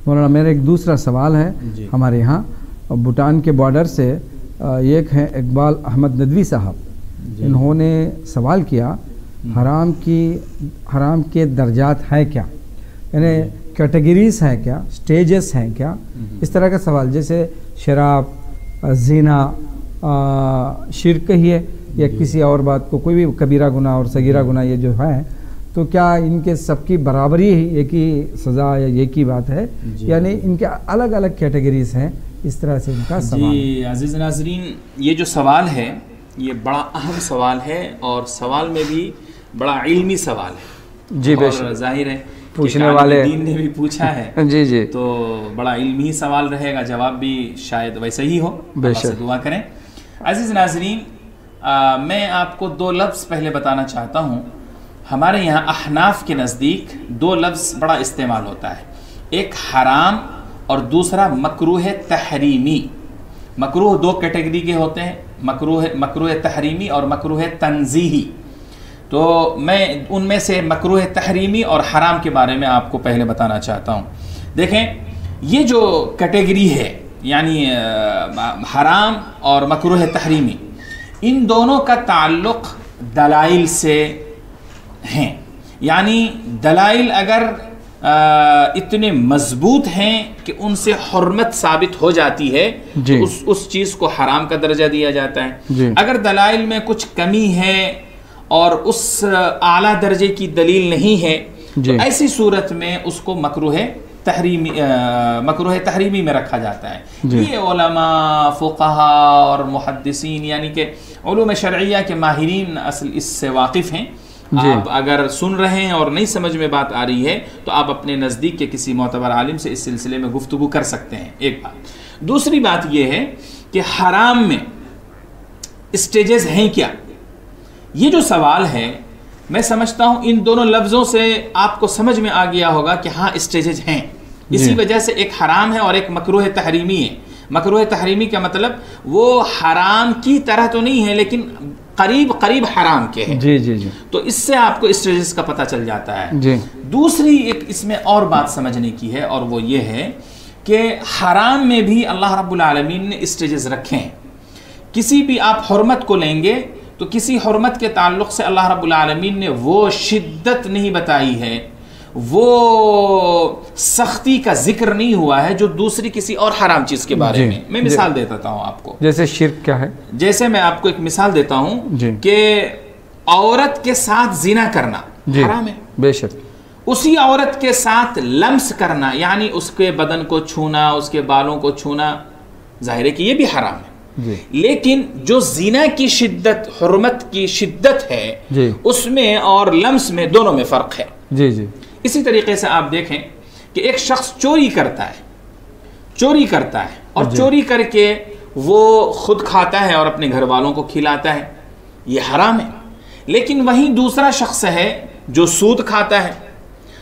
مولانا میرا ایک دوسرا سوال ہے ہمارے یہاں بھوٹان کے بارڈر سے ایک ہے اقبال احمد ندوی صاحب، انہوں نے سوال کیا حرام کے درجات ہیں کیا، یعنی کیٹیگریز ہیں کیا، سٹیجز ہیں کیا، اس طرح کا سوال، جیسے شراب، زنا، شرک ہی ہے یا کسی اور بات کو، کوئی بھی کبیرہ گناہ اور صغیرہ گناہ یہ جو ہے، تو کیا ان کے سب کی برابری ایک ہی سزا یا ایک ہی بات ہے، یعنی ان کے الگ الگ کیٹیگریز ہیں، اس طرح سے ان کا سوال ہے۔ جی عزیز ناظرین، یہ جو سوال ہے یہ بڑا اہم سوال ہے اور سوال میں بھی بڑا علمی سوال ہے، جی بے شک، ظاہر ہے پوچھنے والے دین نے بھی پوچھا ہے جی جی، تو بڑا علمی سوال رہے گا، جواب بھی شاید ویسے ہی ہو، اللہ سے دعا کریں۔ عزیز ناظرین، میں آپ کو دو لفظ پہلے بتانا چاہتا ہوں۔ ہمارے یہاں احناف کے نزدیک دو لفظ بڑا استعمال ہوتا ہے، ایک حرام اور دوسرا مکروہ تحریمی۔ مکروہ دو کیٹیگری کے ہوتے ہیں، مکروہ تحریمی اور مکروہ تنزیہی۔ تو میں ان میں سے مکروہ تحریمی اور حرام کے بارے میں آپ کو پہلے بتانا چاہتا ہوں۔ دیکھیں، یہ جو کیٹیگری ہے یعنی حرام اور مکروہ تحریمی، ان دونوں کا تعلق دلائل سے ہیں، یعنی دلائل اگر اتنے مضبوط ہیں کہ ان سے حرمت ثابت ہو جاتی ہے تو اس چیز کو حرام کا درجہ دیا جاتا ہے۔ اگر دلائل میں کچھ کمی ہے اور اس اعلیٰ درجے کی دلیل نہیں ہے تو ایسی صورت میں اس کو مکروہ تحریمی میں رکھا جاتا ہے۔ یہ علماء، فقہا اور محدثین یعنی کہ علوم شرعیہ کے ماہرین اصل اس سے واقف ہیں۔ آپ اگر سن رہے ہیں اور نہیں سمجھ میں بات آ رہی ہے تو آپ اپنے نزدیک کے کسی معتبر عالم سے اس سلسلے میں گفتگو کر سکتے ہیں، ایک بات۔ دوسری بات یہ ہے کہ حرام میں اسٹیجز ہیں کیا؟ یہ جو سوال ہے میں سمجھتا ہوں ان دونوں لفظوں سے آپ کو سمجھ میں آ گیا ہوگا کہ ہاں اسٹیجز ہیں، اسی وجہ سے ایک حرام ہے اور ایک مکروہ تحریمی ہے۔ مکروہ تحریمی کا مطلب وہ حرام کی طرح تو نہیں ہے لیکن قریب حرام کے ہیں۔ جی جی جی، تو اس سے آپ کو اسٹیجز کا پتہ چل جاتا ہے۔ دوسری ایک اس میں اور بات سمجھنے کی ہے اور وہ یہ ہے کہ حرام میں بھی اللہ رب العالمین نے اسٹیجز رکھے ہیں۔ کسی بھی آپ حرمت کو لیں گے تو کسی حرمت کے تعلق سے اللہ رب العالمین نے وہ شدت نہیں بتائی ہے، وہ سختی کا ذکر نہیں ہوا ہے جو دوسری کسی اور حرام چیز کے بارے میں۔ میں مثال دیتا ہوں آپ کو، جیسے شرک کیا ہے، جیسے میں آپ کو ایک مثال دیتا ہوں کہ عورت کے ساتھ زنا کرنا حرام ہے، بے شک۔ اسی عورت کے ساتھ لمس کرنا یعنی اس کے بدن کو چھونا، اس کے بالوں کو چھونا، ظاہر ہے کہ یہ بھی حرام ہے۔ لیکن جو زنا کی شدت، حرمت کی شدت ہے، اس میں اور لمس میں دونوں میں فرق ہے۔ جی جی، اسی طریقے سے آپ دیکھیں کہ ایک شخص چوری کرتا ہے اور چوری کر کے وہ خود کھاتا ہے اور اپنے گھر والوں کو کھلاتا ہے، یہ حرام ہے۔ لیکن وہیں دوسرا شخص ہے جو سود کھاتا ہے،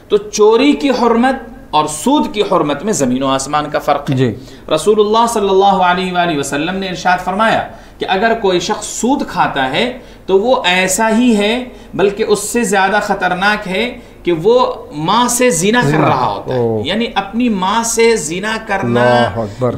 تو چوری کی حرمت اور سود کی حرمت میں زمین و آسمان کا فرق ہے۔ رسول اللہ صلی اللہ علیہ وآلہ وسلم نے ارشاد فرمایا کہ اگر کوئی شخص سود کھاتا ہے تو وہ ایسا ہی ہے بلکہ اس سے زیادہ خطرناک ہے کہ وہ ماں سے زنا کر رہا ہوتا ہے، یعنی اپنی ماں سے زنا کرنا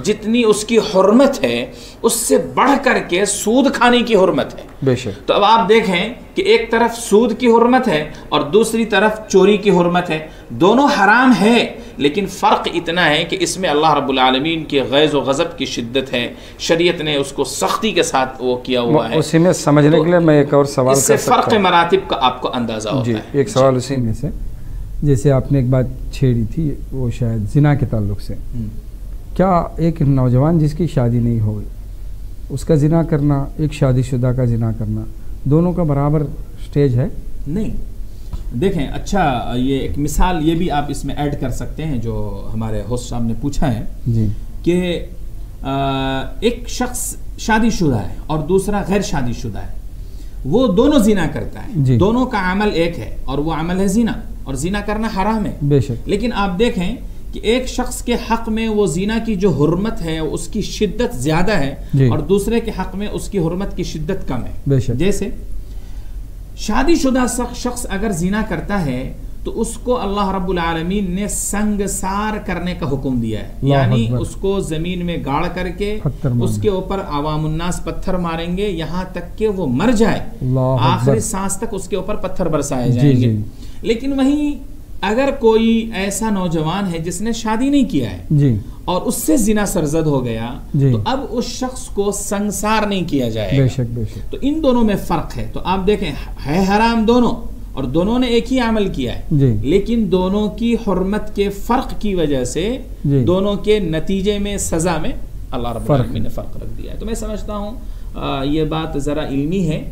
جتنی اس کی حرمت ہے اس سے بڑھ کر کے سود کھانے کی حرمت ہے، بے شک۔ تو اب آپ دیکھیں کہ ایک طرف سود کی حرمت ہے اور دوسری طرف چوری کی حرمت ہے، دونوں حرام ہے لیکن فرق اتنا ہے کہ اس میں اللہ رب العالمین کے غیظ و غضب کی شدت ہے، شریعت نے اس کو سختی کے ساتھ وہ کیا ہوا ہے۔ اسی میں سمجھنے کے لیے میں ایک اور سوال اس سے فرق مراتب کا آپ کو اندازہ ہوتا ہے۔ ایک سوال اسی میں سے، جیسے آپ نے ایک بات چھیڑی تھی وہ شاید زنا کے تعلق سے، کیا ایک نوجوان جس کی شادی نہیں ہوئی اس کا زنا کرنا، ایک شادی شدہ کا زنا کرنا، دونوں کا برابر سٹیج ہے؟ نہیں، دیکھیں، اچھا یہ ایک مثال یہ بھی آپ اس میں ایڈ کر سکتے ہیں جو ہمارے ہوسٹ صاحب نے پوچھا ہے کہ ایک شخص شادی شدہ ہے اور دوسرا غیر شادی شدہ ہے، وہ دونوں زنا کرتا ہے، دونوں کا عمل ایک ہے اور وہ عمل ہے زنا، اور زنا کرنا حرام ہے، بے شک۔ لیکن آپ دیکھیں کہ ایک شخص کے حق میں وہ زنا کی جو حرمت ہے اس کی شدت زیادہ ہے اور دوسرے کے حق میں اس کی حرمت کی شدت کم ہے، بے شک۔ جیسے شادی شدہ شخص اگر زنا کرتا ہے تو اس کو اللہ رب العالمین نے سنگسار کرنے کا حکم دیا ہے، یعنی اس کو زمین میں گاڑ کر کے اس کے اوپر عوام الناس پتھر ماریں گے یہاں تک کہ وہ مر جائے، آخری سانس تک اس کے اوپر پتھر برسائے جائیں گے۔ لیکن وہیں اگر کوئی ایسا نوجوان ہے جس نے شادی نہیں کیا ہے اور اس سے زنا سرزد ہو گیا تو اب اس شخص کو سنگسار نہیں کیا جائے گا۔ تو ان دونوں میں فرق ہے۔ تو آپ دیکھیں ہے حرام دونوں اور دونوں نے ایک ہی عمل کیا ہے، لیکن دونوں کی حرمت کے فرق کی وجہ سے دونوں کے نتیجے میں سزا میں اللہ رب العالمین نے فرق رکھ دیا ہے۔ تو میں سمجھتا ہوں یہ بات ذرا علمی ہے۔